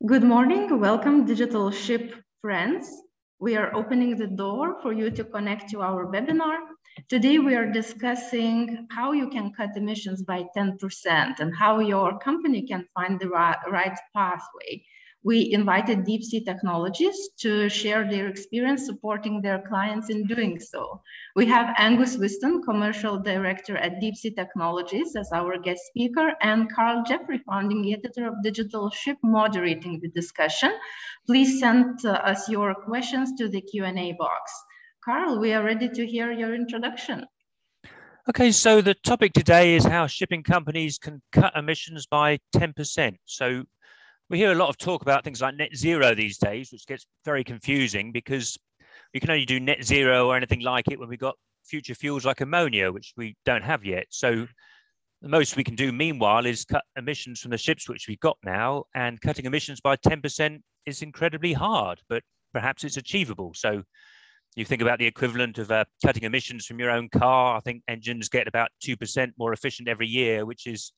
Good morning, welcome digital ship friends. We are opening the door for you to connect to our webinar. Today we are discussing how you can cut emissions by 10% and how your company can find the right pathway. We invited Deepsea Technologies to share their experience supporting their clients in doing so. We have Angus Whiston, Commercial Director at Deepsea Technologies, as our guest speaker, and Carl Jeffrey, Founding Editor of Digital Ship, moderating the discussion. Please send us your questions to the Q&A box. Carl, we are ready to hear your introduction. Okay, so the topic today is how shipping companies can cut emissions by 10%. So we hear a lot of talk about things like net zero these days, which gets very confusing because we can only do net zero or anything like it when we've got future fuels like ammonia, which we don't have yet. So the most we can do meanwhile is cut emissions from the ships which we've got now, and cutting emissions by 10% is incredibly hard, but perhaps it's achievable. So you think about the equivalent of cutting emissions from your own car. I think engines get about 2% more efficient every year, which is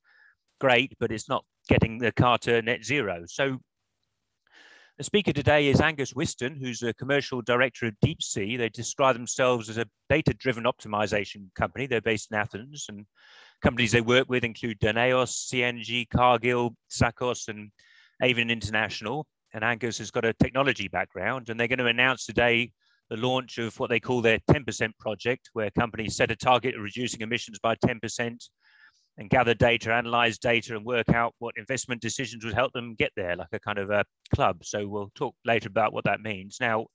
great, but it's not getting the car to net zero. So the speaker today is Angus Whiston, who's a commercial director of Deepsea. They describe themselves as a data-driven optimization company. They're based in Athens, and companies they work with include Danaos, CNG, Cargill, Sakos, and Avon International. And Angus has got a technology background, and they're going to announce today the launch of what they call their 10% project, where companies set a target of reducing emissions by 10% and gather data, analyze data, and work out what investment decisions would help them get there, like a kind of a club. So we'll talk later about what that means. Now,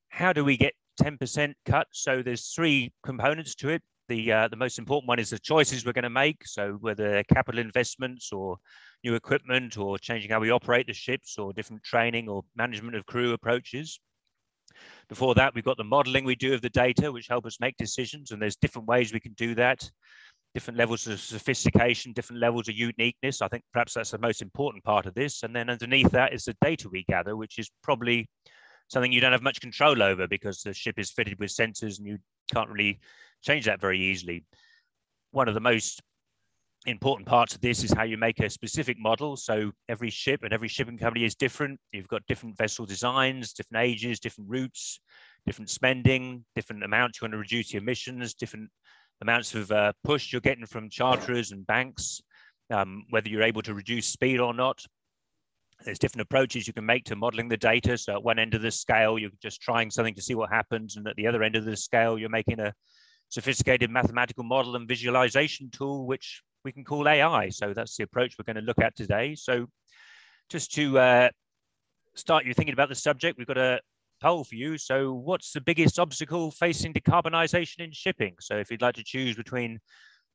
how do we get 10% cut? So there's three components to it. The most important one is the choices we're going to make. So whether capital investments or new equipment or changing how we operate the ships or different training or management of crew approaches. Before that, we've got the modeling we do of the data, which help us make decisions. And there's different ways we can do that. Different levels of sophistication, different levels of uniqueness. I think perhaps that's the most important part of this. And then underneath that is the data we gather, which is probably something you don't have much control over because the ship is fitted with sensors and you can't really change that very easily. One of the most important parts of this is how you make a specific model. So every ship and every shipping company is different. You've got different vessel designs, different ages, different routes, different spending, different amounts you want to reduce your emissions, different amounts of push you're getting from charterers and banks, whether you're able to reduce speed or not. There's different approaches you can make to modeling the data. So at one end of the scale, you're just trying something to see what happens. And at the other end of the scale, you're making a sophisticated mathematical model and visualization tool, which we can call AI. So that's the approach we're going to look at today. So just to start you thinking about the subject, we've got a poll for you. So what's the biggest obstacle facing decarbonization in shipping? So if you'd like to choose between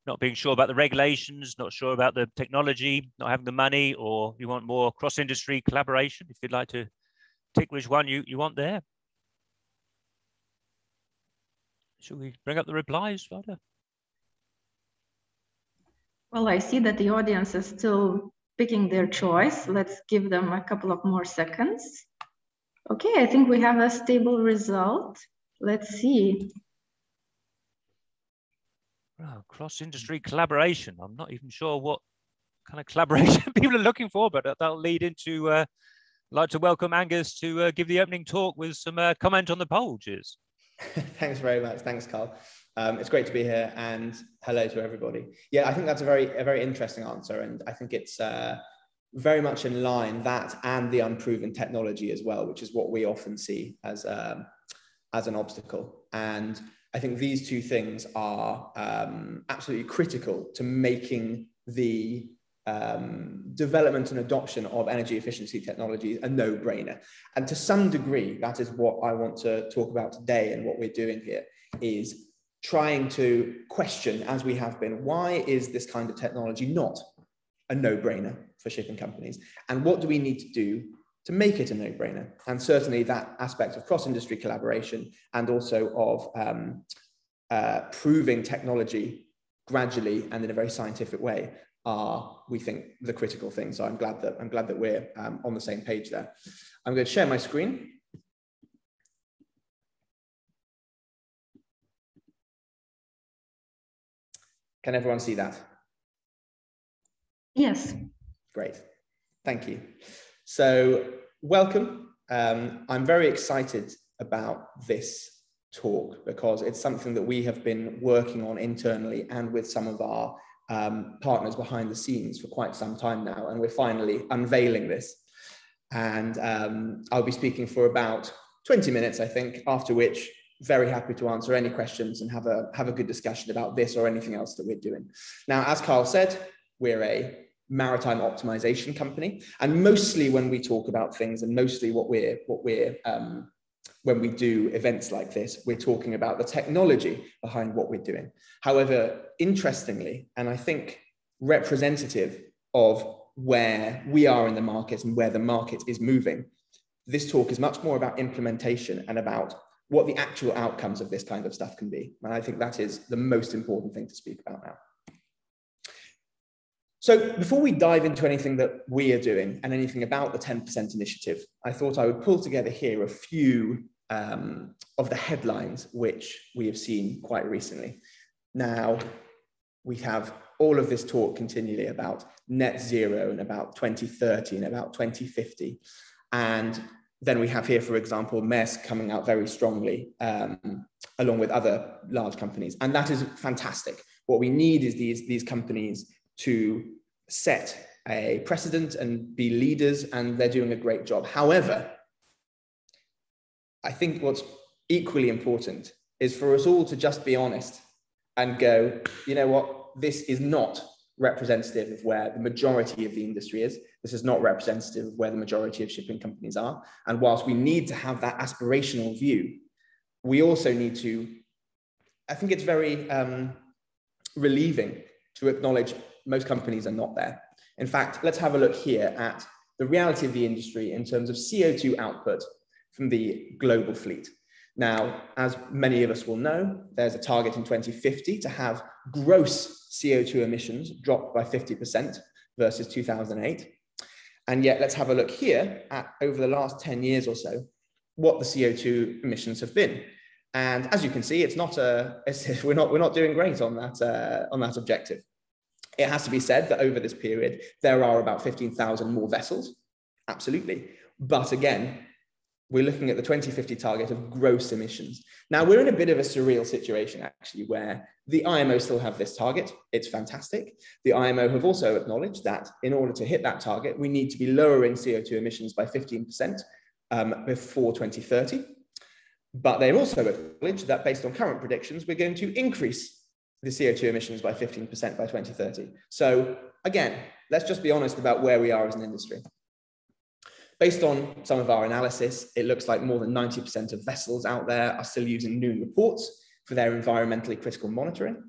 not being sure about the regulations, not sure about the technology, not having the money, or you want more cross-industry collaboration, if you'd like to tick which one you want there. Should we bring up the replies, Vada? Well, I see that the audience is still picking their choice. Let's give them a couple of more seconds. Okay, I think we have a stable result. Let's see. Oh, cross-industry collaboration. I'm not even sure what kind of collaboration people are looking for, but that'll lead into, I'd like to welcome Angus to give the opening talk with some comment on the poll. Cheers. Thanks very much. Thanks, Carl. It's great to be here, and hello to everybody. Yeah, I think that's a very interesting answer, and I think it's very much in line, that and the unproven technology as well, which is what we often see as an obstacle. And I think these two things are absolutely critical to making the development and adoption of energy efficiency technologies a no-brainer. And to some degree, that is what I want to talk about today, and what we're doing here is trying to question, as we have been, why is this kind of technology not a no-brainer for shipping companies? And what do we need to do to make it a no-brainer? And certainly that aspect of cross-industry collaboration and also of proving technology gradually and in a very scientific way are, we think, the critical things. So I'm glad that we're on the same page there. I'm going to share my screen. Can everyone see that? Yes. Great. Thank you. So welcome. I'm very excited about this talk because it's something that we have been working on internally and with some of our partners behind the scenes for quite some time now, and we're finally unveiling this. And I'll be speaking for about 20 minutes, I think, after which very happy to answer any questions and have a good discussion about this or anything else that we're doing. Now, as Carl said, we're a maritime optimization company, and mostly when we talk about things, and mostly when we do events like this, we're talking about the technology behind what we're doing. However, interestingly, and I think representative of where we are in the market and where the market is moving, this talk is much more about implementation and about what the actual outcomes of this kind of stuff can be. And I think that is the most important thing to speak about now. So before we dive into anything that we are doing and anything about the 10% initiative, I thought I would pull together here a few of the headlines which we have seen quite recently. Now, we have all of this talk continually about net zero and about 2030 and about 2050. And then we have here, for example, Maersk coming out very strongly along with other large companies. And that is fantastic. What we need is these companies to set a precedent and be leaders, and they're doing a great job. However, I think what's equally important is for us all to just be honest and go, you know what, this is not representative of where the majority of the industry is. This is not representative of where the majority of shipping companies are. And whilst we need to have that aspirational view, we also need to, I think it's very relieving to acknowledge most companies are not there. In fact, let's have a look here at the reality of the industry in terms of CO2 output from the global fleet. Now, as many of us will know, there's a target in 2050 to have gross CO2 emissions dropped by 50% versus 2008. And yet, let's have a look here at over the last 10 years or so, what the CO2 emissions have been. And as you can see, it's not we're not doing great on that objective. It has to be said that over this period, there are about 15,000 more vessels, absolutely. But again, we're looking at the 2050 target of gross emissions. Now, we're in a bit of a surreal situation, actually, where the IMO still have this target. It's fantastic. The IMO have also acknowledged that in order to hit that target, we need to be lowering CO2 emissions by 15% before 2030. But they've also acknowledged that based on current predictions, we're going to increase the CO2 emissions by 15% by 2030. So again, let's just be honest about where we are as an industry. Based on some of our analysis, it looks like more than 90% of vessels out there are still using noon reports for their environmentally critical monitoring.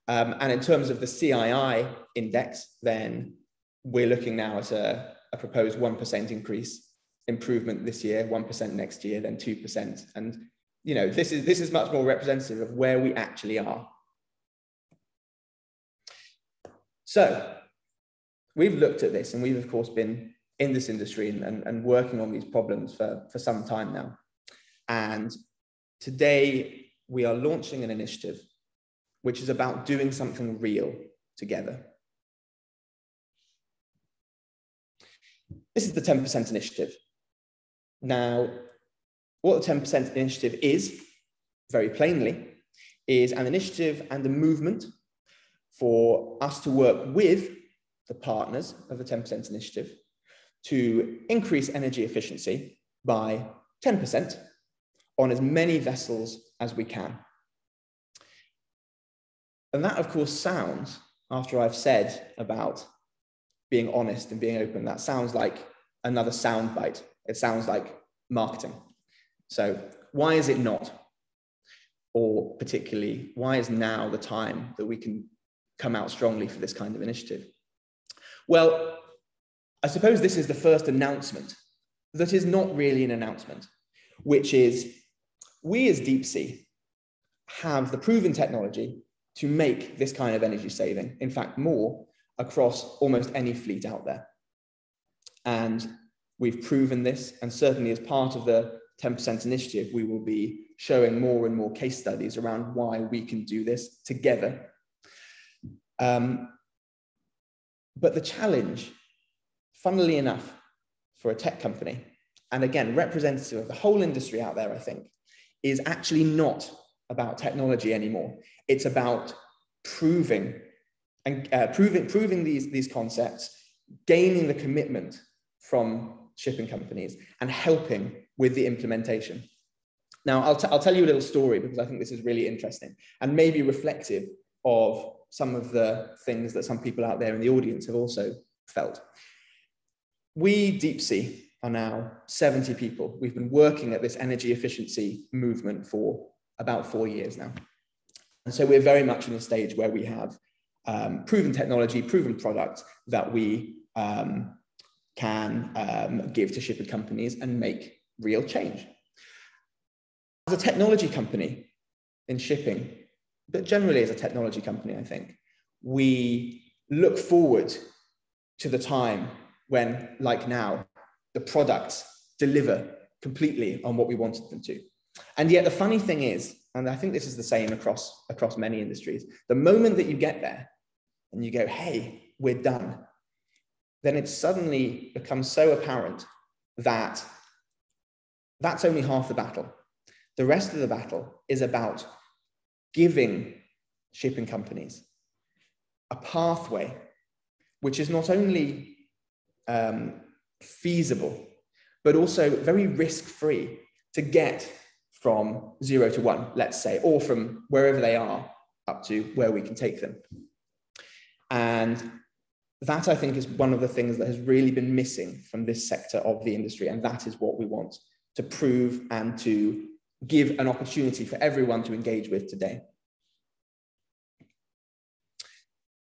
And in terms of the CII index, then we're looking now at a proposed 1% improvement this year, 1% next year, then 2%. And you know, this is much more representative of where we actually are. So we've looked at this, and we've of course been in this industry and working on these problems for some time now. And today we are launching an initiative which is about doing something real together. This is the 10% initiative. Now, what the 10% initiative is, very plainly, is an initiative and a movement for us to work with the partners of the 10% initiative to increase energy efficiency by 10% on as many vessels as we can. And that, of course, sounds, after I've said about being honest and being open, that sounds like another soundbite. It sounds like marketing. So why is it not? Or particularly, why is now the time that we can come out strongly for this kind of initiative? Well, I suppose this is the first announcement that is not really an announcement, which is we as Deepsea have the proven technology to make this kind of energy saving, in fact, more across almost any fleet out there. And we've proven this, and certainly as part of the 10% initiative, we will be showing more and more case studies around why we can do this together. But the challenge, funnily enough, for a tech company, and again, representative of the whole industry out there, I think, is actually not about technology anymore. It's about proving these concepts, gaining the commitment from shipping companies, and helping with the implementation. Now, I'll tell you a little story because I think this is really interesting and maybe reflective of some of the things that some people out there in the audience have also felt. We, Deepsea, are now 70 people. We've been working at this energy efficiency movement for about 4 years now. And so we're very much in a stage where we have proven technology, proven products that we can give to shipping companies and make real change. As a technology company in shipping, but generally as a technology company, I think, we look forward to the time when, like now, the products deliver completely on what we wanted them to. And yet the funny thing is, and I think this is the same across many industries, the moment that you get there and you go, hey, we're done, then it suddenly becomes so apparent that that's only half the battle. The rest of the battle is about giving shipping companies a pathway which is not only feasible, but also very risk-free to get from 0 to 1, let's say, or from wherever they are up to where we can take them. And that, I think, is one of the things that has really been missing from this sector of the industry. And that is what we want to prove and to give an opportunity for everyone to engage with today.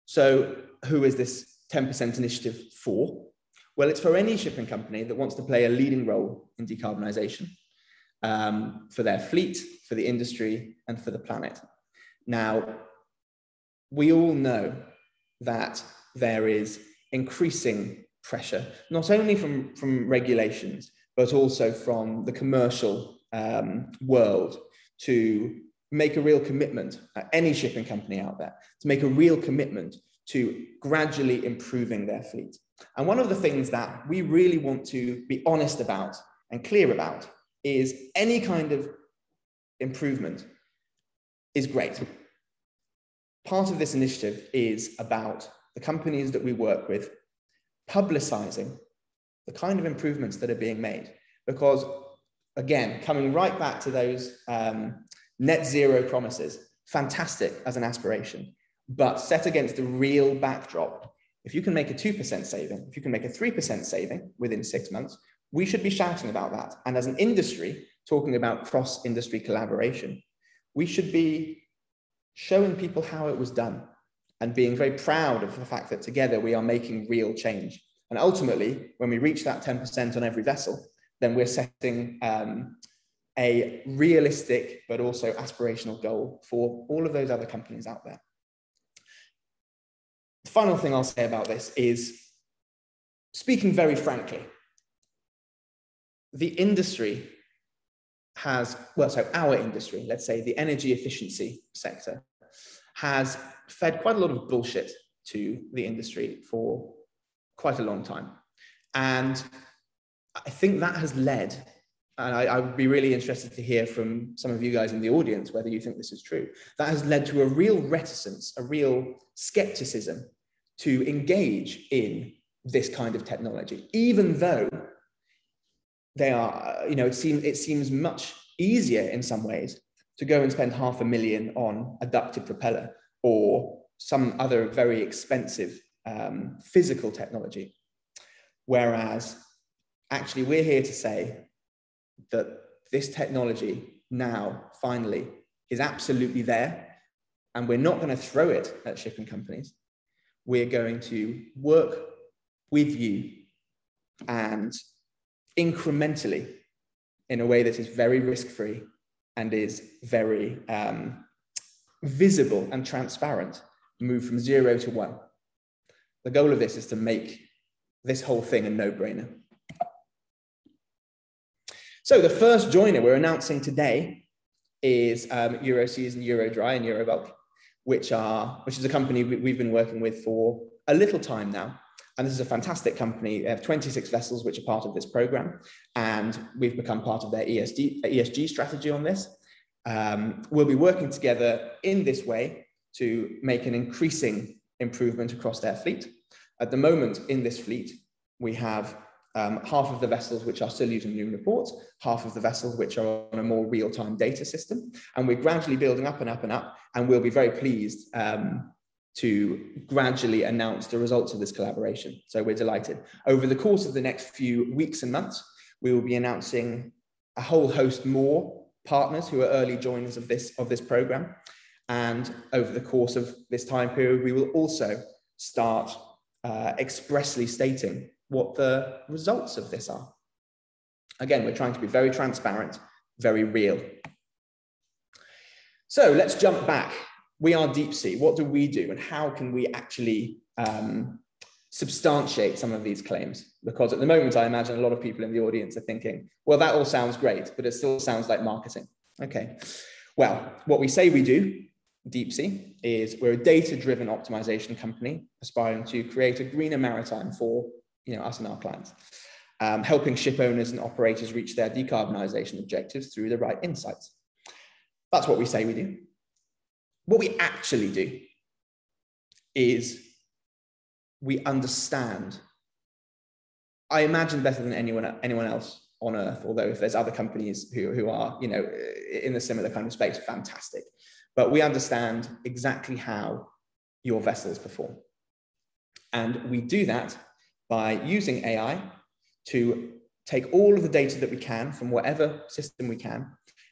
So who is this 10% initiative for? Well, it's for any shipping company that wants to play a leading role in decarbonisation for their fleet, for the industry, and for the planet. Now, we all know that there is increasing pressure, not only from regulations, but also from the commercial world to make a real commitment, any shipping company out there, to make a real commitment to gradually improving their fleet. And one of the things that we really want to be honest about and clear about is any kind of improvement is great. Part of this initiative is about the companies that we work with publicizing the kind of improvements that are being made. Because again, coming right back to those net zero promises, fantastic as an aspiration, but set against the real backdrop. If you can make a 2% saving, if you can make a 3% saving within 6 months, we should be shouting about that. And as an industry, talking about cross-industry collaboration, we should be showing people how it was done and being very proud of the fact that together we are making real change. And ultimately, when we reach that 10% on every vessel, then we're setting a realistic but also aspirational goal for all of those other companies out there. The final thing I'll say about this is, speaking very frankly, the industry has, well, so our industry, let's say the energy efficiency sector, has fed quite a lot of bullshit to the industry for quite a long time. And I think that has led, and I would be really interested to hear from some of you guys in the audience whether you think this is true, that has led to a real reticence, a real skepticism to engage in this kind of technology, even though they are, you know, it seems much easier in some ways to go and spend $500,000 on a ducted propeller or some other very expensive physical technology. Whereas actually we're here to say that this technology now finally is absolutely there, and we're not going to throw it at shipping companies. We're going to work with you and incrementally, in a way that is very risk-free and is very visible and transparent, move from 0 to 1. The goal of this is to make this whole thing a no-brainer. So the first joiner we're announcing today is Euroseas and Eurodry and Eurobulk, which is a company we've been working with for a little time now. And this is a fantastic company. They have 26 vessels which are part of this program, and we've become part of their ESG strategy on this. We'll be working together in this way to make an increasing improvement across their fleet. At the moment, in this fleet, we have half of the vessels which are still using Noon reports, half of the vessels which are on a more real-time data system, and we're gradually building up and up and up, and we'll be very pleased to gradually announce the results of this collaboration. So we're delighted. Over the course of the next few weeks and months, we will be announcing a whole host more partners who are early joiners of this program. And over the course of this time period, we will also start expressly stating what the results of this are. Again, we're trying to be very transparent, very real. So let's jump back. We are Deepsea. What do we do, and how can we actually substantiate some of these claims? Because at the moment, I imagine a lot of people in the audience are thinking, well, that all sounds great, but it still sounds like marketing. Okay, well, what we say we do, Deepsea, is we're a data-driven optimization company aspiring to create a greener maritime for us and our clients, helping ship owners and operators reach their decarbonization objectives through the right insights. That's what we say we do. What we actually do is we understand, I imagine better than anyone else on Earth, although if there's other companies who are in a similar kind of space, fantastic. But we understand exactly how your vessels perform. And we do that by using AI to take all of the data that we can from whatever system we can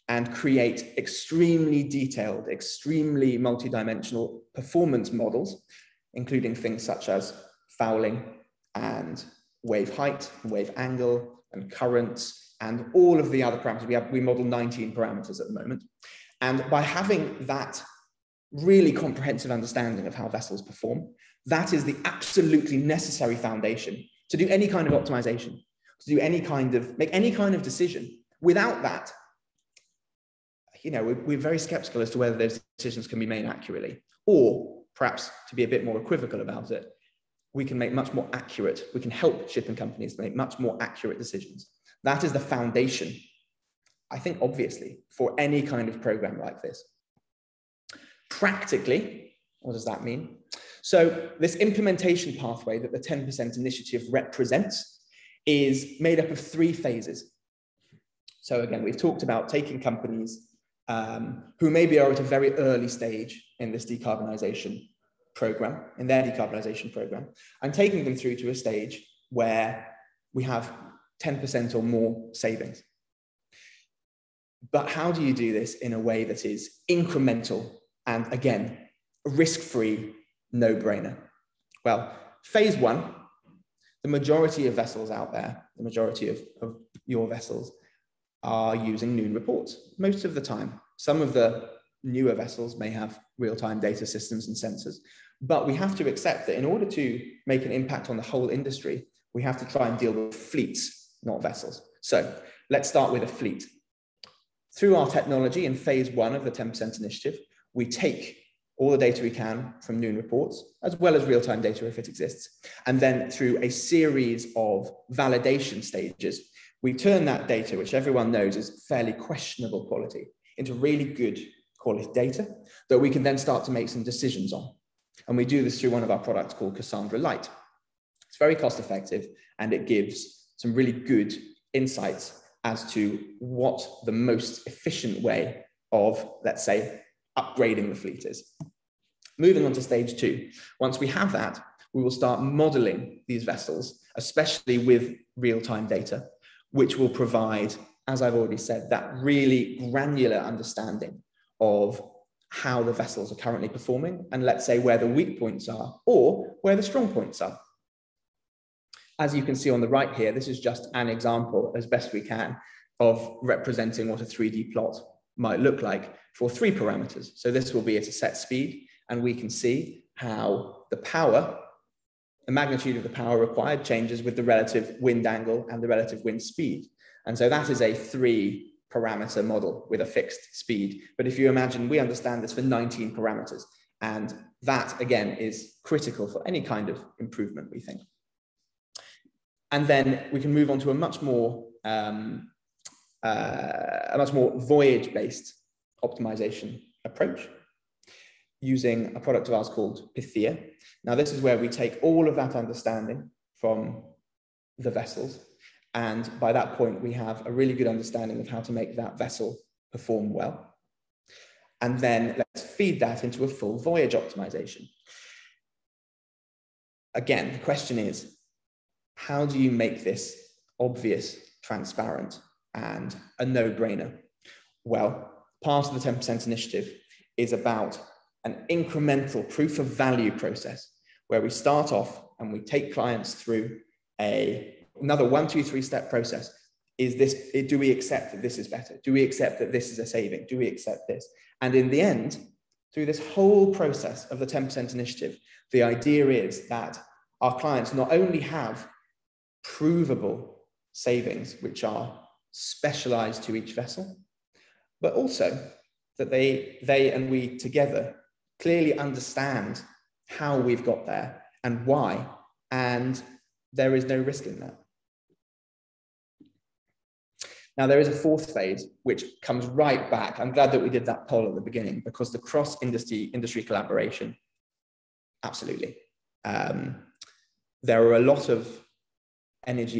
and create extremely detailed, extremely multidimensional performance models, including things such as fouling and wave height, and wave angle, and currents, and all of the other parameters. We model 19 parameters at the moment. And by having that really comprehensive understanding of how vessels perform, that is the absolutely necessary foundation to do any kind of optimization, to do make any kind of decision. Without that, we're very skeptical as to whether those decisions can be made accurately, or perhaps to be a bit more equivocal about it, we can help shipping companies to make much more accurate decisions. That is the foundation, I think, obviously, for any kind of program like this. Practically, what does that mean? So this implementation pathway that the 10% initiative represents is made up of 3 phases. So again, we've talked about taking companies who maybe are at a very early stage in this decarbonization program, and taking them through to a stage where we have 10% or more savings. But how do you do this in a way that is incremental and, again, risk-free, no-brainer? Well, phase 1, the majority of vessels out there, the majority of your vessels are using Noon reports most of the time. Some of the newer vessels may have real-time data systems and sensors, but we have to accept that in order to make an impact on the whole industry, we have to try and deal with fleets, not vessels. So let's start with a fleet. Through our technology in phase 1 of the 10% initiative, we take all the data we can from Noon reports, as well as real-time data if it exists. And then through a series of validation stages, we turn that data, which everyone knows is fairly questionable quality, into really good quality data that we can then start to make some decisions on. And we do this through one of our products called Cassandra Lite. It's very cost effective, and it gives some really good insights as to what the most efficient way of, let's say, upgrading the fleet is. Moving on to stage 2. Once we have that, we will start modeling these vessels, especially with real-time data, which will provide, as I've already said, that really granular understanding of how the vessels are currently performing, and let's say where the weak points are or where the strong points are. As you can see on the right here, this is just an example, as best we can, of representing what a 3D plot might look like for 3 parameters. So this will be at a set speed, and we can see how the power, the magnitude of the power required changes with the relative wind angle and the relative wind speed. And so that is a 3-parameter model with a fixed speed. But if you imagine, we understand this for 19 parameters. And that, again, is critical for any kind of improvement, we think. And then we can move on to a much more voyage-based optimization approach using a product of ours called Pythia. Now, this is where we take all of that understanding from the vessels, and by that point, we have a really good understanding of how to make that vessel perform well. And then let's feed that into a full voyage optimization. Again, the question is, how do you make this obvious, transparent, and a no-brainer? Well, part of the 10% initiative is about an incremental proof of value process where we start off and we take clients through another 1, 2, 3 step process. Do we accept that this is better? Do we accept that this is a saving? Do we accept this? And in the end, through this whole process of the 10% initiative, the idea is that our clients not only have provable savings, which are specialized to each vessel, but also that they and we together clearly understand how we've got there and why, and there is no risk in that. Now, there is a fourth phase, which comes right back. I'm glad that we did that poll at the beginning, because the cross-industry collaboration, absolutely. There are a lot of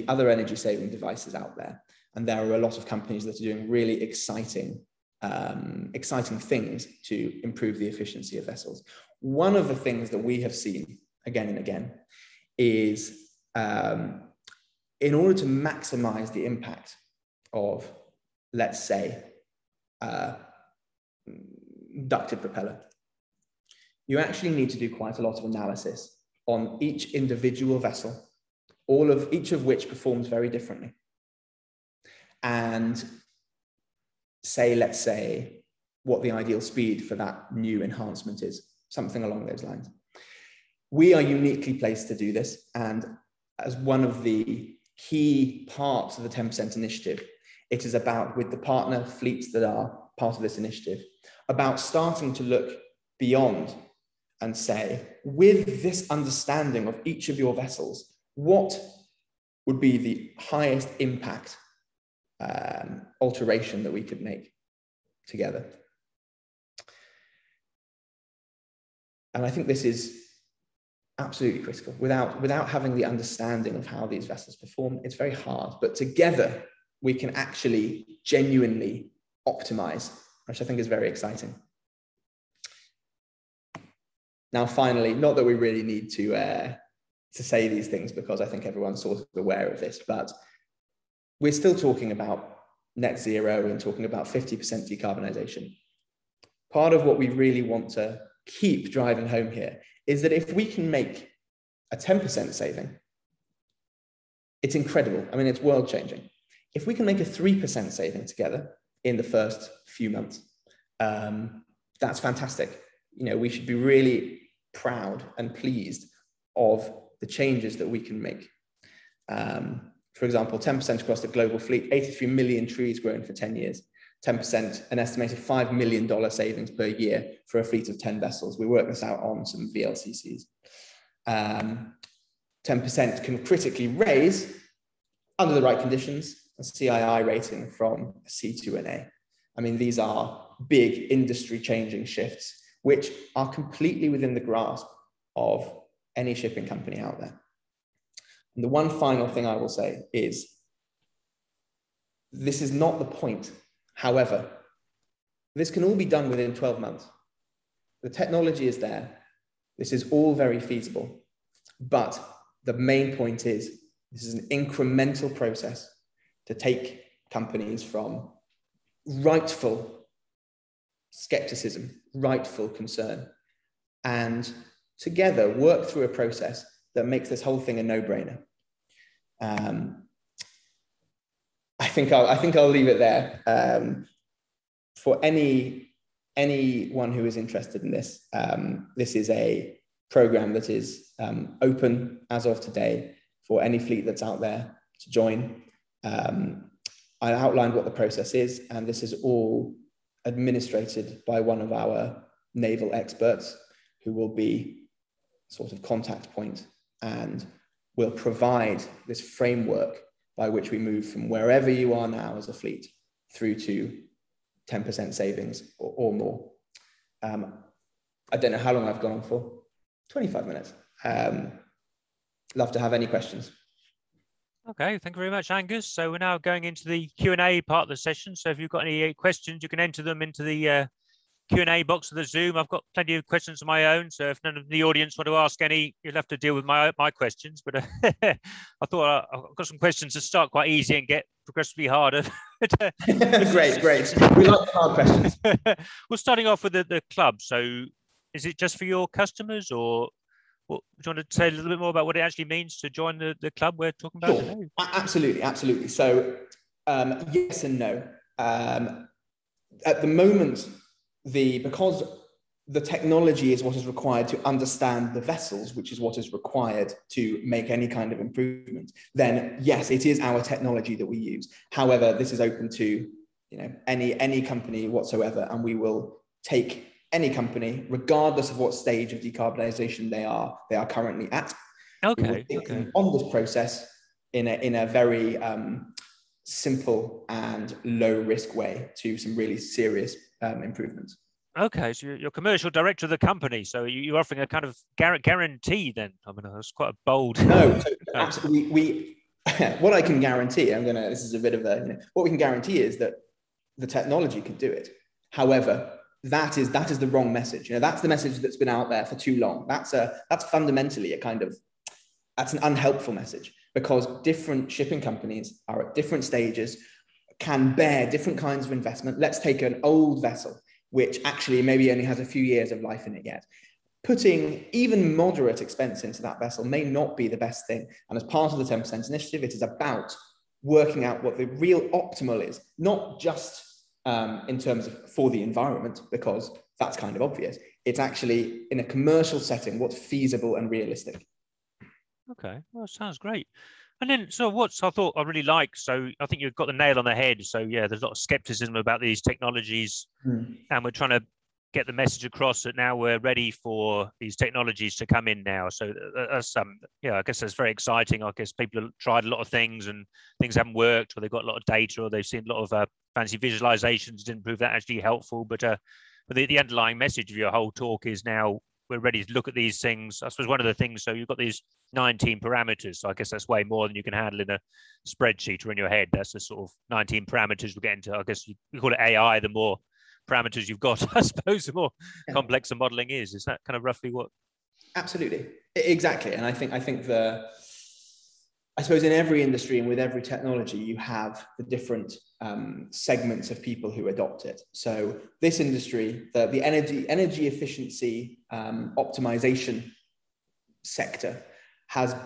other energy saving devices out there, and there are a lot of companies that are doing really exciting things to improve the efficiency of vessels. One of the things that we have seen again and again is in order to maximize the impact of, let's say, ducted propeller, you actually need to do quite a lot of analysis on each individual vessel, each of which performs very differently. And let's say what the ideal speed for that new enhancement is, something along those lines. We are uniquely placed to do this, and as one of the key parts of the 10% initiative, it is about, with the partner fleets that are part of this initiative, about starting to look beyond and say, with this understanding of each of your vessels, what would be the highest impact alteration that we could make together? And I think this is absolutely critical. Without having the understanding of how these vessels perform, it's very hard, but together we can actually genuinely optimize, which I think is very exciting. Now, finally, not that we really need to say these things, because I think everyone's sort of aware of this, but we're still talking about net zero and talking about 50% decarbonization. Part of what we really want to keep driving home here is that if we can make a 10% saving, it's incredible. I mean, it's world changing. If we can make a 3% saving together in the first few months, that's fantastic. You know, we should be really proud and pleased of the changes that we can make. For example, 10% across the global fleet, 83 million trees grown for 10 years. 10%, an estimated $5 million savings per year for a fleet of 10 vessels. We worked this out on some VLCCs. 10% can critically raise, under the right conditions, a CII rating from a C to an A. I mean, these are big industry-changing shifts, which are completely within the grasp of any shipping company out there. And the one final thing I will say is, this is not the point. However, this can all be done within 12 months. The technology is there. This is all very feasible. But the main point is, this is an incremental process to take companies from rightful skepticism, rightful concern, and together work through a process that makes this whole thing a no-brainer. I think I'll leave it there. For anyone who is interested in this, this is a program that is open as of today for any fleet that's out there to join. I outlined what the process is, and this is all administrated by one of our naval experts who will be sort of contact point and will provide this framework by which we move from wherever you are now as a fleet through to 10% savings or more. I don't know how long I've gone on for. 25 minutes. Love to have any questions. Okay, thank you very much, Angus. So we're now going into the Q&A part of the session. So if you've got any questions, you can enter them into the Q&A box of the Zoom. I've got plenty of questions of my own. So if none of the audience want to ask any, you'll have to deal with my questions. But I thought I've got some questions to start quite easy and get progressively harder. Great. We like hard questions. Well, starting off with the club. So is it just for your customers, or do you want to say a little bit more about what it actually means to join the club we're talking about today? Absolutely. So yes and no. At the moment, because the technology is what is required to understand the vessels, which is what is required to make any kind of improvement, then yes, it is our technology that we use. However, this is open to any company whatsoever, and we will take any company, regardless of what stage of decarbonisation they are currently at. Okay. On this process in a very simple and low risk way to some really serious improvements. Okay, so you're commercial director of the company, so you're offering a kind of guarantee then. I mean, that's quite a bold. No, so absolutely. We what I can guarantee, this is a bit of what we can guarantee is that the technology can do it. However, that is the wrong message. That's the message that's been out there for too long. That's fundamentally that's an unhelpful message, because different shipping companies are at different stages, can bear different kinds of investment. Let's take an old vessel, which actually maybe only has a few years of life in it yet. Putting even moderate expense into that vessel may not be the best thing. And as part of the 10% initiative, it is about working out what the real optimal is, not just in terms of for the environment, because that's kind of obvious. It's actually in a commercial setting, what's feasible and realistic. Okay, well, sounds great. And then, so I thought I really like, so I think you've got the nail on the head. So yeah, there's a lot of skepticism about these technologies, and we're trying to get the message across that now we're ready for these technologies to come in now. So that's I guess that's very exciting. I guess people have tried a lot of things and things haven't worked, or they've got a lot of data, or they've seen a lot of fancy visualizations didn't prove that actually helpful. But the underlying message of your whole talk is now we're ready to look at these things. I suppose one of the things, so you've got these 19 parameters. So I guess that's way more than you can handle in a spreadsheet or in your head. That's the sort of 19 parameters we're getting to. I guess you call it AI, the more parameters you've got, I suppose, the more complex the modeling is. Is that kind of roughly what? Absolutely, exactly. And I think I suppose in every industry and with every technology, you have the different segments of people who adopt it. So this industry, the energy efficiency optimization sector, has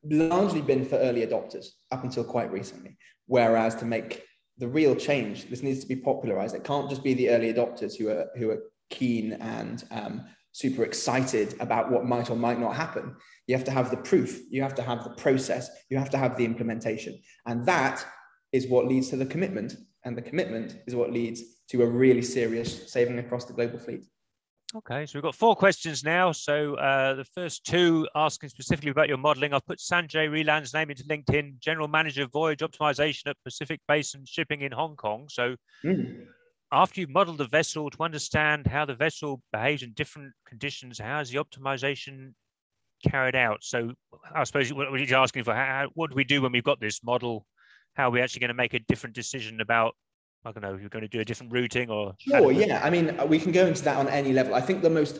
largely been for early adopters up until quite recently. Whereas to make the real change, this needs to be popularized. It can't just be the early adopters who are keen and super excited about what might or might not happen. You have to have the proof, you have to have the process, you have to have the implementation. And that is what leads to the commitment. And the commitment is what leads to a really serious saving across the global fleet. Okay, so we've got 4 questions now. So the first 2 asking specifically about your modeling. I've put Sanjay Reland's name into LinkedIn, General Manager Voyage Optimization at Pacific Basin Shipping in Hong Kong. So after you've modeled the vessel to understand how the vessel behaves in different conditions, how is the optimization carried out? So I suppose what you're asking for, what do we do when we've got this model? How are we actually going to make a different decision about, I don't know, if you're going to do a different routing or? Sure, yeah. I mean, we can go into that on any level. I think the most,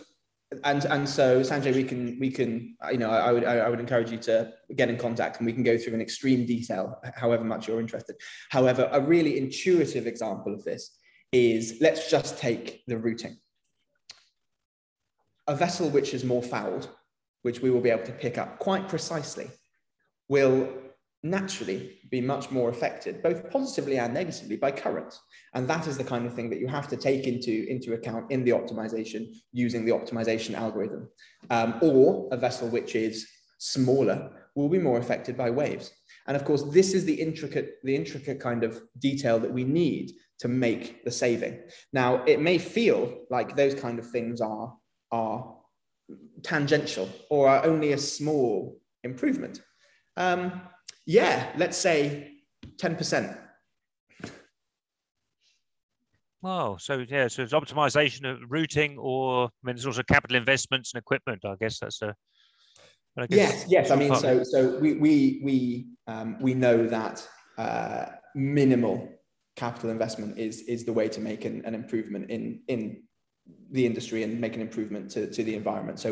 and so Sanjay, we can, I would encourage you to get in contact and we can go through in extreme detail, however much you're interested. However, a really intuitive example of this is, let's just take the routing. A vessel which is more fouled, which we will be able to pick up quite precisely, will naturally be much more affected, both positively and negatively, by currents. And that is the kind of thing that you have to take into account in the optimization using the optimization algorithm. Or a vessel which is smaller will be more affected by waves. And of course, this is the intricate kind of detail that we need to make the saving. Now, it may feel like those kind of things are tangential or are only a small improvement. Yeah, let's say 10%. Wow. So yeah, so it's optimization of routing, or I mean, there's also capital investments and equipment. I guess that's a. I guess Yes. I mean, so we know that minimal capital investment is the way to make an improvement in the industry and make an improvement to the environment. So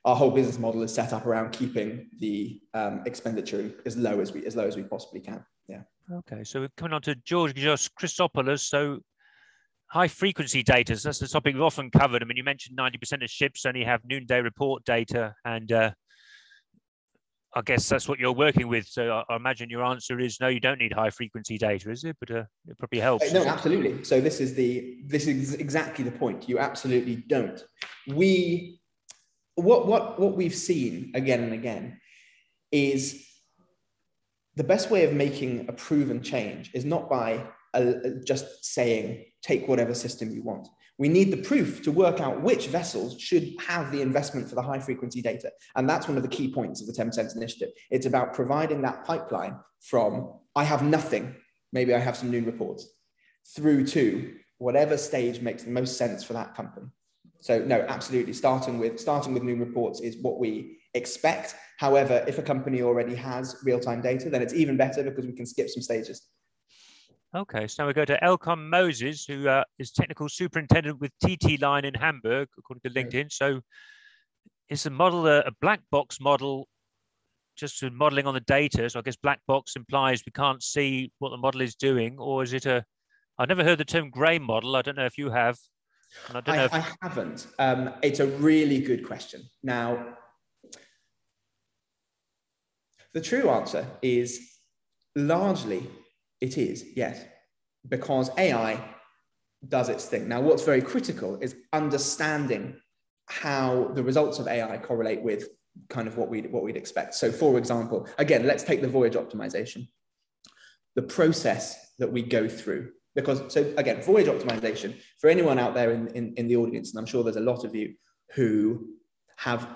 our whole business model is set up around keeping the expenditure as low as we possibly can. Yeah. Okay. So we're coming on to Georgios Christopoulos. So high frequency data. So that's the topic we've often covered. I mean, you mentioned 90% of ships only have noonday report data, and I guess that's what you're working with. So I imagine your answer is no, you don't need high frequency data, is it? But it probably helps. No, absolutely. So this is exactly the point. You absolutely don't. What we've seen again and again is the best way of making a proven change is not by just saying, take whatever system you want. We need the proof to work out which vessels should have the investment for the high frequency data. And that's one of the key points of the 10% initiative. It's about providing that pipeline from, I have nothing, maybe I have some noon reports, through to whatever stage makes the most sense for that company. So no, absolutely. Starting with noon reports is what we expect. However, if a company already has real-time data, then it's even better because we can skip some stages. Okay, so now we go to Elcom Moses, who is technical superintendent with TT Line in Hamburg, according to LinkedIn. So is the model a black box model, just modeling on the data? So I guess black box implies we can't see what the model is doing, or is it I've never heard the term grey model. I don't know if you have. And I haven't. It's a really good question. Now, the true answer is largely it is, yes, because AI does its thing. Now, what's very critical is understanding how the results of AI correlate with kind of what we'd expect. So for example, again, let's take the voyage optimization, the process that we go through. Because, so again, voyage optimization, for anyone out there in the audience, and I'm sure there's a lot of you who have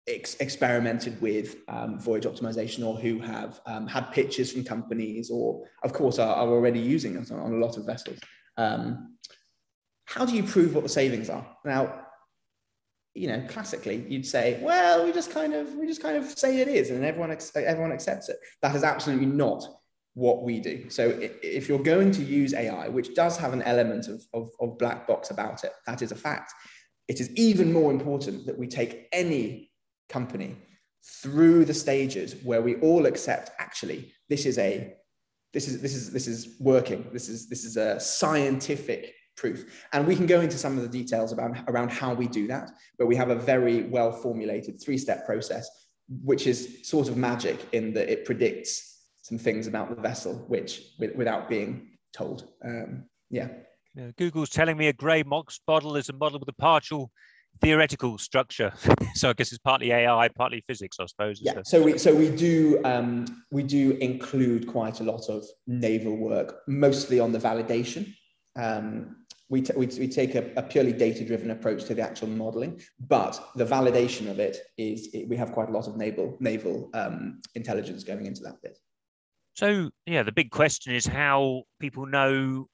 experimented with voyage optimization, or who have had pitches from companies, or of course are already using it on a lot of vessels. How do you prove what the savings are? Now, you know, classically you'd say, well, we just kind of say it is, and everyone accepts it. That is absolutely not what we do. So if you're going to use AI, which does have an element of black box about it, that is a fact. It is even more important that we take any company through the stages where we all accept, actually, this is working. This is a scientific proof. And we can go into some of the details around how we do that, but we have a very well formulated 3-step process, which is sort of magic in that it predicts some things about the vessel, which without being told. Yeah. Google's telling me a grey box model is a model with a partial theoretical structure. So I guess it's partly AI, partly physics, I suppose. Yeah. So we do include quite a lot of naval work, mostly on the validation. We take a purely data-driven approach to the actual modeling, but the validation of it is we have quite a lot of naval intelligence going into that bit. So yeah, the big question is how people know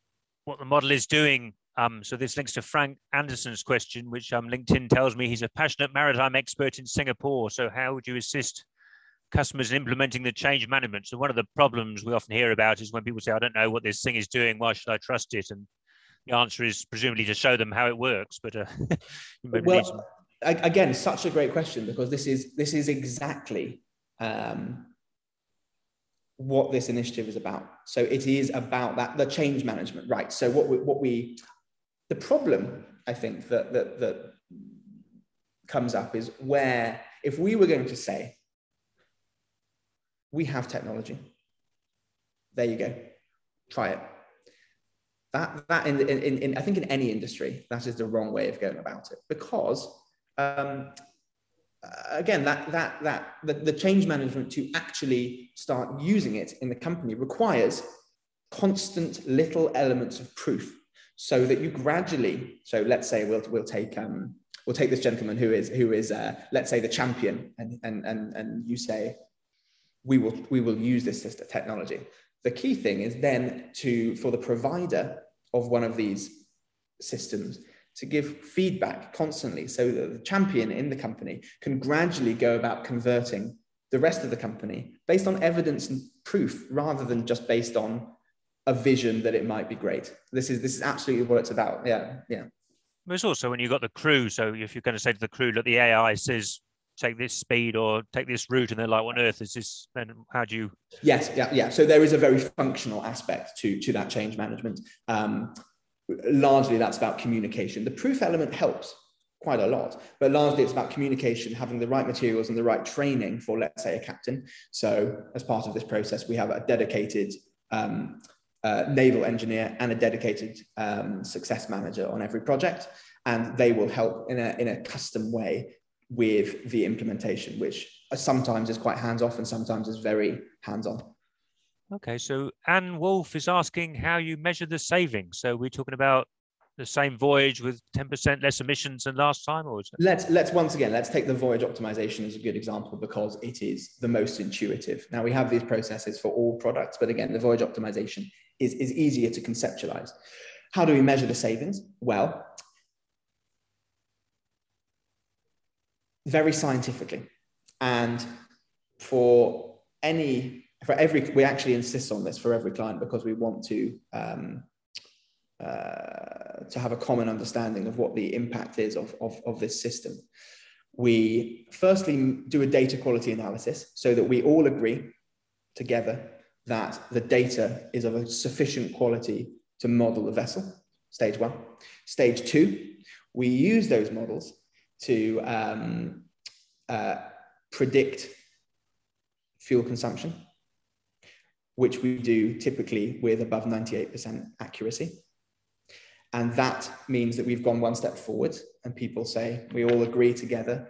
what the model is doing. So this links to Frank Anderson's question, which LinkedIn tells me he's a passionate maritime expert in Singapore. So how would you assist customers in implementing the change management? So one of the problems we often hear about is when people say, I don't know what this thing is doing, why should I trust it? And the answer is presumably to show them how it works. But well, again, such a great question, because this is exactly what this initiative is about. So it is about the change management, right? So the problem, I think, that comes up is where, if we were going to say, we have technology, there you go, try it. That I think in any industry, that is the wrong way of going about it, because again, the change management to actually start using it in the company requires constant little elements of proof, so that you gradually. So let's say we'll take this gentleman who is let's say the champion, and you say, we will use this system technology. The key thing is then for the provider of one of these systems to give feedback constantly, so that the champion in the company can gradually go about converting the rest of the company based on evidence and proof, rather than just based on a vision that it might be great. This is absolutely what it's about. Yeah. There's also when you've got the crew. So if you're going to say to the crew, look, the AI says take this speed or take this route, and they're like, what on earth is this? Then how do you? Yes, yeah. So there is a very functional aspect to that change management. Largely that's about communication. The proof element helps quite a lot, but largely it's about communication, having the right materials and the right training for, let's say, a captain. So as part of this process, we have a dedicated naval engineer and a dedicated success manager on every project, and they will help in a custom way with the implementation, which sometimes is quite hands-off and sometimes is very hands-on. Okay, so Anne Wolf is asking how you measure the savings. So we're talking about the same voyage with 10% less emissions than last time, or is it? Let's take the voyage optimization as a good example, because it is the most intuitive. Now, we have these processes for all products, but again, the voyage optimization is easier to conceptualize. How do we measure the savings? Well, very scientifically. And we actually insist on this for every client, because we want to have a common understanding of what the impact is of this system. We firstly do a data quality analysis so that we all agree together that the data is of a sufficient quality to model the vessel, stage one. Stage two, we use those models to predict fuel consumption, which we do typically with above 98% accuracy. And that means that we've gone one step forward, and people say, we all agree together,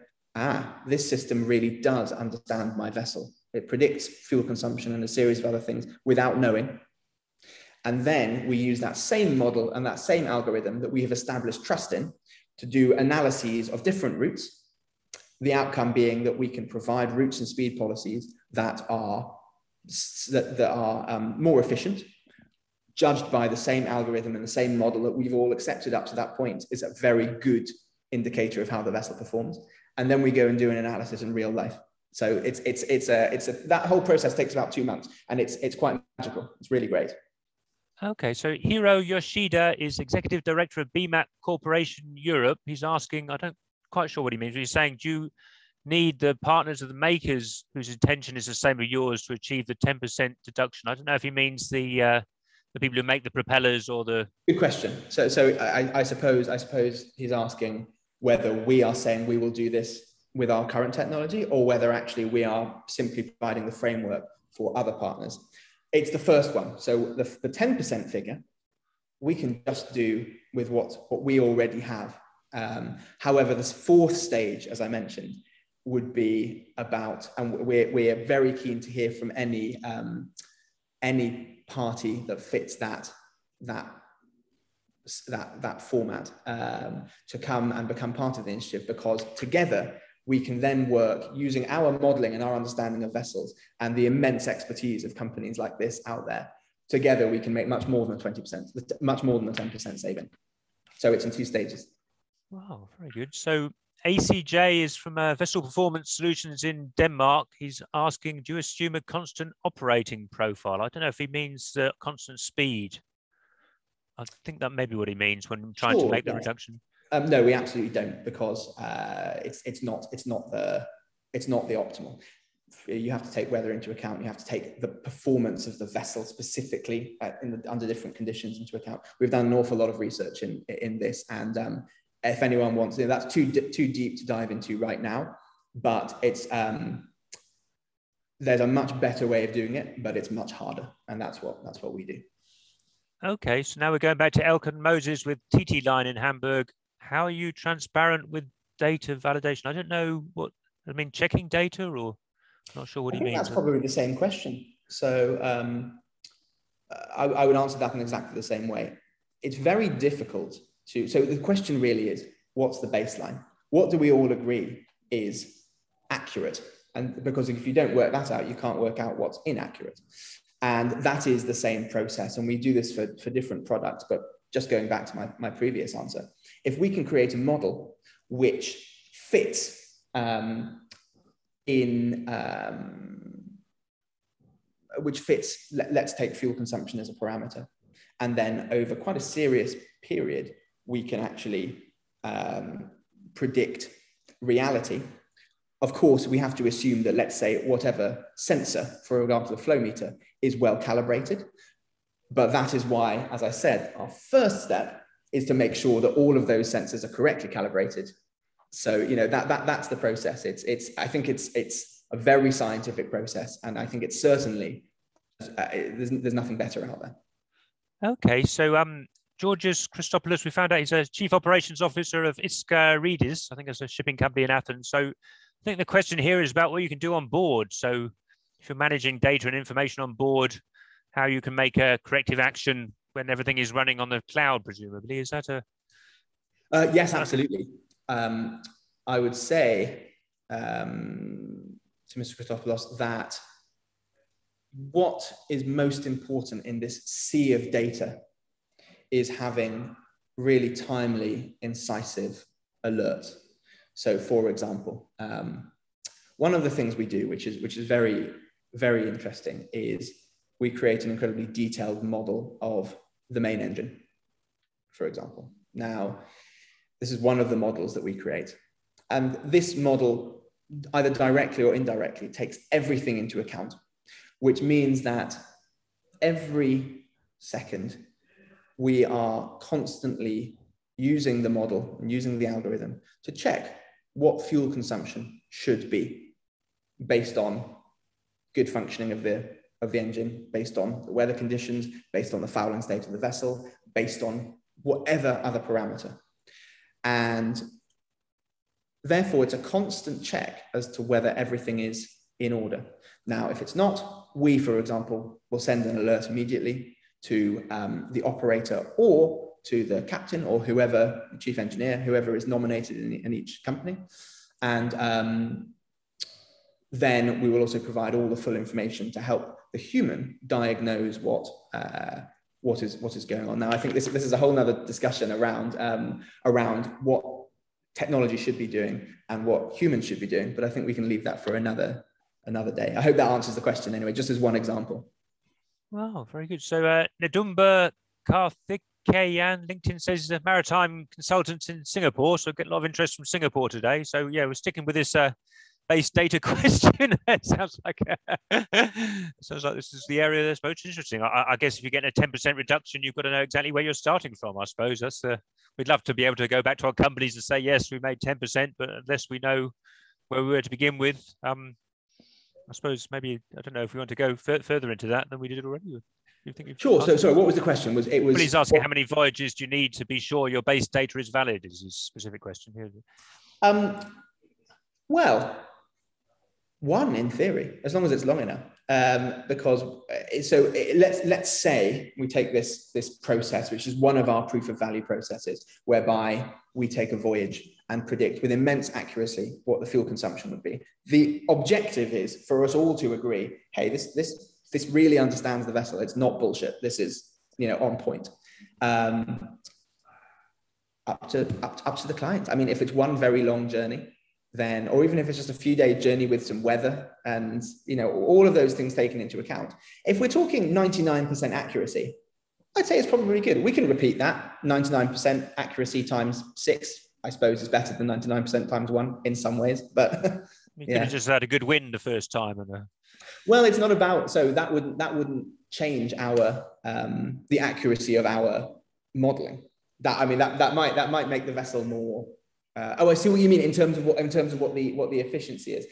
this system really does understand my vessel. It predicts fuel consumption and a series of other things without knowing. And then we use that same model and that same algorithm that we have established trust in to do analyses of different routes. The outcome being that we can provide routes and speed policies that are more efficient, judged by the same algorithm and the same model that we've all accepted up to that point is a very good indicator of how the vessel performs. And then we go and do an analysis in real life. So that whole process takes about 2 months, and it's quite magical. It's really great. Okay, so Hiro Yoshida is Executive Director of BMAT Corporation Europe. He's asking, I don't quite sure what he means, but he's saying, do you need the partners of the makers whose intention is the same as yours to achieve the 10% deduction? I don't know if he means the people who make the propellers or the... Good question. So I suppose he's asking whether we are saying we will do this with our current technology, or whether actually we are simply providing the framework for other partners. It's the first one. So the 10% figure, we can just do with what we already have. However, this fourth stage, as I mentioned, would be about, and we're very keen to hear from any party that fits that format to come and become part of the initiative, because together we can then work using our modeling and our understanding of vessels and the immense expertise of companies like this out there. Together we can make much more than 20%, much more than the 10% saving. So it's in 2 stages. Wow, very good. So ACJ is from Vessel Performance Solutions in Denmark. He's asking, do you assume a constant operating profile? I don't know if he means constant speed. I think that may be what he means when trying to make the reduction. No, we absolutely don't, because it's not the optimal. You have to take weather into account. You have to take the performance of the vessel specifically under different conditions into account. We've done an awful lot of research in this, and if anyone wants, that's too deep to dive into right now. But it's there's a much better way of doing it, but it's much harder, and that's what we do. Okay, so now we're going back to Elkan Moses with TT Line in Hamburg. How are you transparent with data validation? I don't know what I mean. Checking data, or not sure what he means. That's probably the same question. So I would answer that in exactly the same way. It's very difficult to. So the question really is, what's the baseline? What do we all agree is accurate? And because if you don't work that out, you can't work out what's inaccurate. And that is the same process. And we do this for different products, but just going back to my previous answer, if we can create a model which fits let's take fuel consumption as a parameter. And then over quite a serious period, we can actually predict reality. Of course, we have to assume that, let's say, whatever sensor, for example, the flow meter, is well calibrated. But that is why, as I said, our first step is to make sure that all of those sensors are correctly calibrated. So, you know, that's the process. I think it's a very scientific process, and I think it's certainly there's nothing better out there. Okay, so Georgios Christopoulos, we found out he's a chief operations officer of Iskaridis, I think it's a shipping company in Athens. So I think the question here is about what you can do on board. So if you're managing data and information on board, how you can make a corrective action when everything is running on the cloud, presumably. Is that a... Yes, absolutely. I would say to Mr. Christopoulos that what is most important in this sea of data is having really timely, incisive alerts. So, for example, one of the things we do, which is very, very interesting, is we create an incredibly detailed model of the main engine, for example. Now, this is one of the models that we create. And this model, either directly or indirectly, takes everything into account, which means that every second we are constantly using the model and using the algorithm to check what fuel consumption should be based on good functioning of the engine, based on the weather conditions, based on the fouling state of the vessel, based on whatever other parameter. And therefore, it's a constant check as to whether everything is in order. Now, if it's not, we, for example, will send an alert immediately to the operator or to the captain or whoever, the chief engineer, whoever is nominated in each company. And then we will also provide all the full information to help the human diagnose what is going on. Now, I think this is a whole nother discussion around what technology should be doing and what humans should be doing, but I think we can leave that for another day. I hope that answers the question anyway, just as one example. Wow, very good. So Nedumba Karthikeyan, LinkedIn says he's a maritime consultant in Singapore, so get a lot of interest from Singapore today. So yeah, we're sticking with this base data question. It sounds like this is the area that's most interesting. I guess if you're getting a 10% reduction, you've got to know exactly where you're starting from. I suppose we'd love to be able to go back to our companies and say, yes, we made 10%, but unless we know where we were to begin with, I suppose maybe, I don't know if we want to go further into that than we did already. You think sure. So sorry, what was the question? Well, he's asking how many voyages do you need to be sure your base data is valid, is his specific question here. Well, one in theory, as long as it's long enough. Because let's say we take this process, which is one of our proof of value processes, whereby we take a voyage and predict with immense accuracy what the fuel consumption would be. The objective is for us all to agree, hey, this really understands the vessel. It's not bullshit. This is, on point. Up to the client. I mean, if it's one very long journey, then, or even if it's just a few day journey with some weather and, all of those things taken into account. If we're talking 99% accuracy, I'd say it's probably good. We can repeat that. 99% accuracy times 6, I suppose, is better than 99% times 1 in some ways, but you could have just had a good win the first time. Well, it's not about, so that wouldn't change our, the accuracy of our modeling. That might make the vessel more, I see what you mean in terms of what the efficiency is.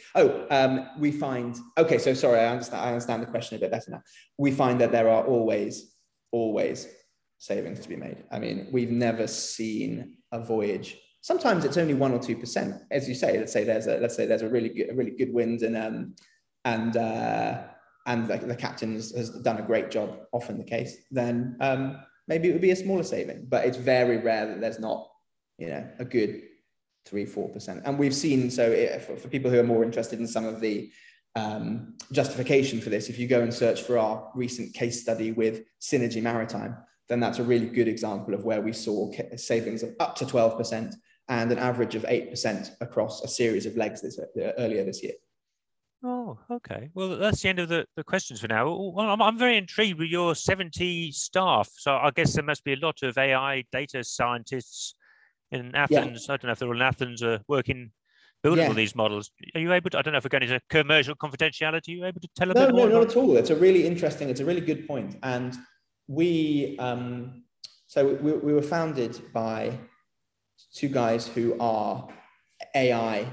We find, okay, so sorry, I understand the question a bit better now. We find that there are always savings to be made. I mean, we've never seen a voyage. Sometimes it's only 1 or 2%, as you say. Let's say there's a really good wind and the captain has done a great job. Often the case. Then maybe it would be a smaller saving, but it's very rare that there's not, a good 3-4%. And we've seen, so for people who are more interested in some of the justification for this, if you go and search for our recent case study with Synergy Maritime, then that's a really good example of where we saw savings of up to 12% and an average of 8% across a series of legs earlier this year. Oh, okay. Well, that's the end of the questions for now. Well, I'm very intrigued with your 70 staff. So I guess there must be a lot of AI data scientists in Athens. Yeah. I don't know if they're all in Athens working, building all these models. Are you able to, I don't know if we're going into commercial confidentiality, are you able to tell a bit more? No, not at all. It's a really interesting, it's a really good point. And we were founded by two guys who are AI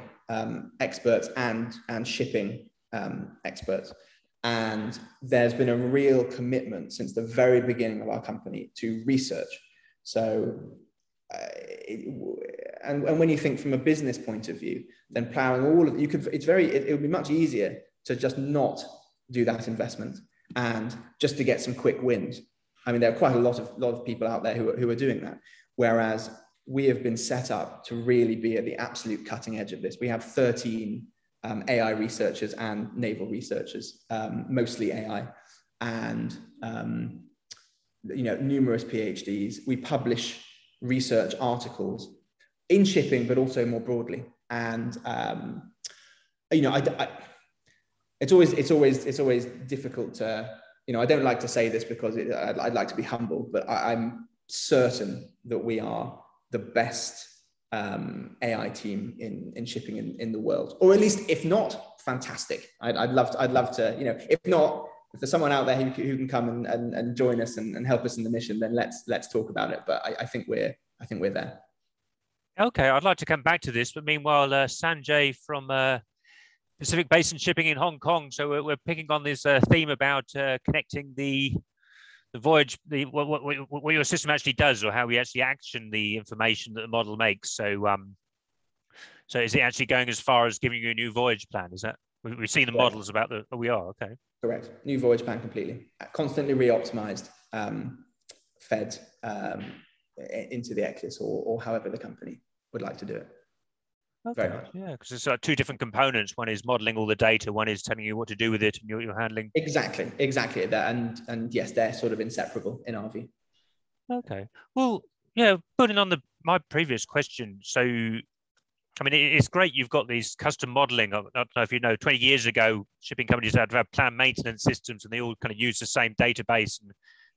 experts and shipping experts. And there's been a real commitment since the very beginning of our company to research. So, and when you think from a business point of view, then plowing all of, it would be much easier to just not do that investment and just to get some quick wins. I mean, there are quite a lot of people out there who are doing that. Whereas we have been set up to really be at the absolute cutting edge of this. We have 13 AI researchers and naval researchers, mostly AI, and numerous PhDs. We publish research articles in shipping, but also more broadly. And it's always difficult to, I don't like to say this because I'd like to be humble, but I'm certain that we are the best AI team in shipping in the world, or at least, if not, fantastic. I'd love to, if not, if there's someone out there who can come and join us and help us in the mission, then let's talk about it. But I think we're there. Okay, I'd like to come back to this, but meanwhile, Sanjay from Pacific Basin Shipping in Hong Kong. So we're picking on this theme about connecting the voyage, what your system actually does, or how we actually action the information that the model makes. So, so is it actually going as far as giving you a new voyage plan? Is that, we've seen the models about the, we are, okay. Correct. New voyage plan completely. Constantly re-optimized, fed into the Eclipse or however the company would like to do it. Okay. Very much. Yeah, because it's two different components. One is modeling all the data. One is telling you what to do with it, and you're handling. Exactly that. And yes, they're sort of inseparable in our view. Okay. Well, yeah, putting on my previous question. So, I mean, it's great you've got these custom modeling. I don't know if you know, 20 years ago, shipping companies had to have planned maintenance systems, and they all kind of used the same database, and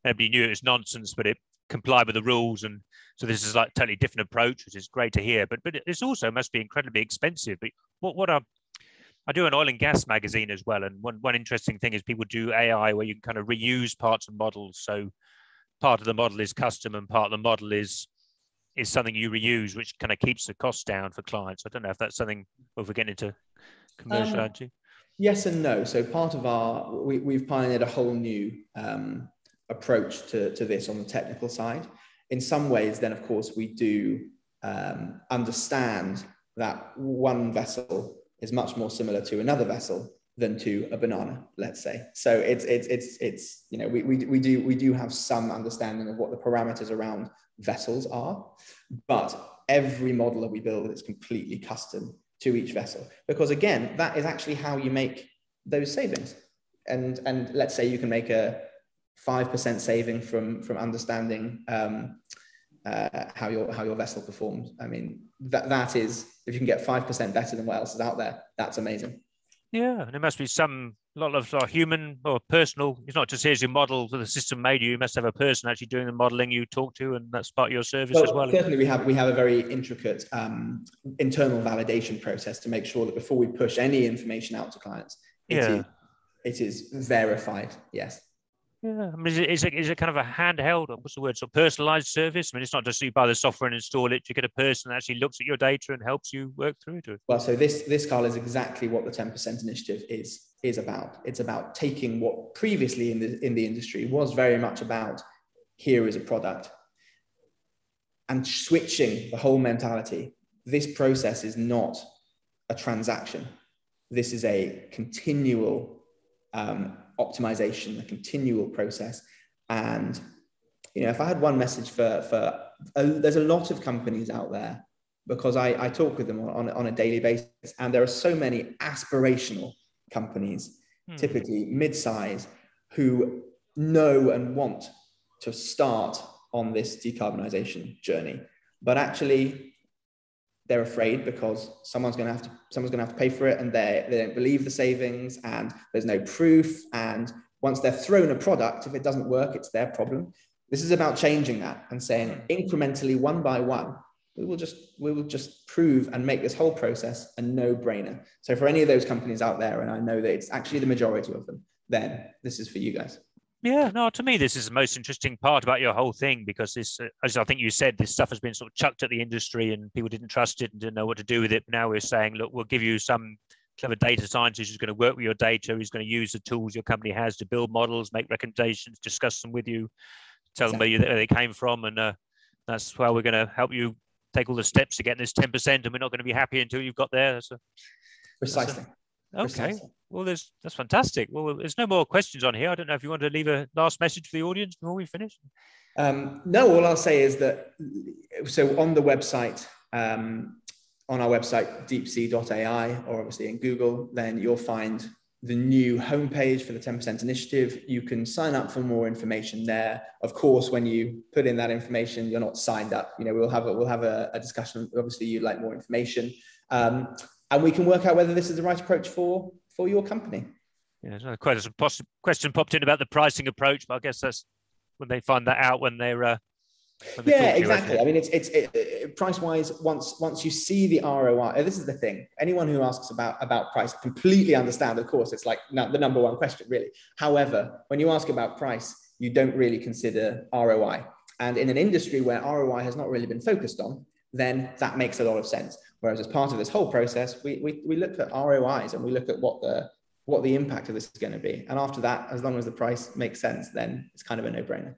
everybody knew it was nonsense, but it complied with the rules. And so this is like a totally different approach, which is great to hear. But it's also must be incredibly expensive. But I do an oil and gas magazine as well, and one interesting thing is people do AI where you can kind of reuse parts of models. So part of the model is custom, and part of the model is something you reuse, which kind of keeps the cost down for clients. I don't know if that's something, if we're getting into commercial, aren't you? Yes and no. So part of we've pioneered a whole new approach to this on the technical side. In some ways, then, of course, we do understand that one vessel is much more similar to another vessel than to a banana, let's say. So it's we do have some understanding of what the parameters around vessels are, but every model that we build is completely custom to each vessel, because again, that is actually how you make those savings. And let's say you can make a 5% saving from understanding how your vessel performs. I mean, that is, if you can get 5% better than what else is out there, that's amazing. Yeah, and it must be a lot of human or personal. It's not just here's your model that the system made you. You must have a person actually doing the modeling you talk to, and that's part of your service as well. Certainly, we have a very intricate internal validation process to make sure that before we push any information out to clients, it is verified. Yes. Yeah, I mean, is it kind of a handheld, what's the word, so personalized service? I mean, it's not just you buy the software and install it. You get a person that actually looks at your data and helps you work through it. Well, so this, Carl, is exactly what the 10% initiative is about. It's about taking what previously in the industry was very much about, here is a product, and switching the whole mentality. This process is not a transaction. This is a continual optimization, a continual process. And if I had one message for there's a lot of companies out there because I talk with them on a daily basis, and there are so many aspirational companies, typically mid-size, who know and want to start on this decarbonisation journey, but actually they're afraid because someone's going to have to pay for it, and they don't believe the savings, and there's no proof. And once they're thrown a product, if it doesn't work, it's their problem. This is about changing that and saying incrementally, one by one, we will just prove and make this whole process a no-brainer. So for any of those companies out there, and I know that it's actually the majority of them, then this is for you guys. Yeah, no, to me, this is the most interesting part about your whole thing, because this, as I think you said, this stuff has been sort of chucked at the industry and people didn't trust it and didn't know what to do with it. But now we're saying, look, we'll give you some clever data scientist who's going to work with your data, who's going to use the tools your company has to build models, make recommendations, discuss them with you, tell them where they came from. And that's why we're going to help you take all the steps to get this 10%, and we're not going to be happy until you've got there. Precisely. Okay. Precisely. Well, that's fantastic. Well, there's no more questions on here. I don't know if you want to leave a last message for the audience before we finish. No, all I'll say is that, so on the website, on our website, deepsea.ai, or obviously in Google, then you'll find the new homepage for the 10% initiative. You can sign up for more information there. Of course, when you put in that information, you're not signed up. We'll have a discussion. Obviously, you'd like more information, and we can work out whether this is the right approach for your company. Yeah, quite a question popped in about the pricing approach, but I guess that's when they find that out when they're. Yeah, exactly. I mean, it's price-wise. Once you see the ROI, this is the thing. Anyone who asks about price completely understand. Of course, it's like the number one question, really. However, when you ask about price, you don't really consider ROI. And in an industry where ROI has not really been focused on, then that makes a lot of sense. Whereas as part of this whole process, we look at ROIs and we look at what the impact of this is going to be. And after that, as long as the price makes sense, then it's kind of a no-brainer.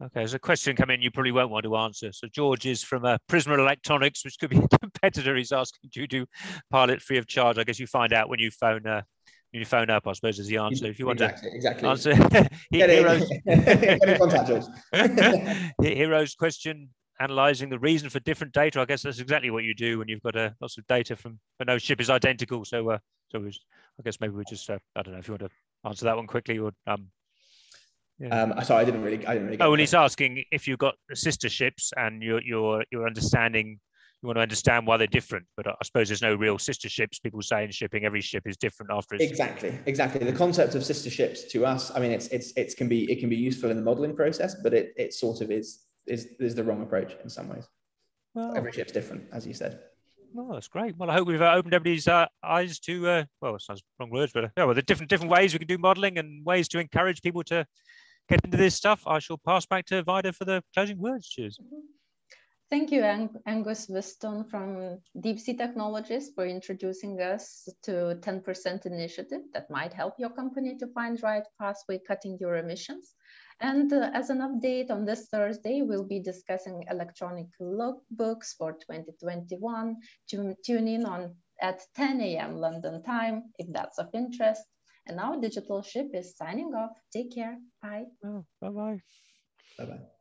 Okay, there's a question come in you probably won't want to answer. So George is from Prisma Electronics, which could be a competitor. He's asking, do you do pilot free of charge? I guess you find out when you phone up, I suppose, is the answer. If you want to answer. Get in contact, George. Hero's question, analysing the reason for different data. I guess that's exactly what you do when you've got lots of data but no ship is identical. So I guess maybe we just, I don't know if you want to answer that one quickly or... Sorry, I didn't really get well, he's asking if you've got sister ships and you're understanding, you want to understand why they're different. But I suppose there's no real sister ships. People say in shipping, every ship is different after it's... Exactly. The concept of sister ships to us, I mean, it can be useful in the modeling process, but it sort of is the wrong approach in some ways. Well, every ship's different, as you said. Well, that's great. Well, I hope we've opened everybody's eyes to, well, it sounds wrong words, but the different ways we can do modeling and ways to encourage people to get into this stuff. I shall pass back to Vida for the closing words. Cheers. Thank you, Angus Weston from Deepsea Technologies, for introducing us to 10% initiative that might help your company to find the right pathway cutting your emissions. And as an update, on this Thursday, we'll be discussing electronic logbooks for 2021. Tune in at 10 a.m. London time if that's of interest. And now Digital Ship is signing off. Take care. Bye. Oh, bye-bye. Bye-bye.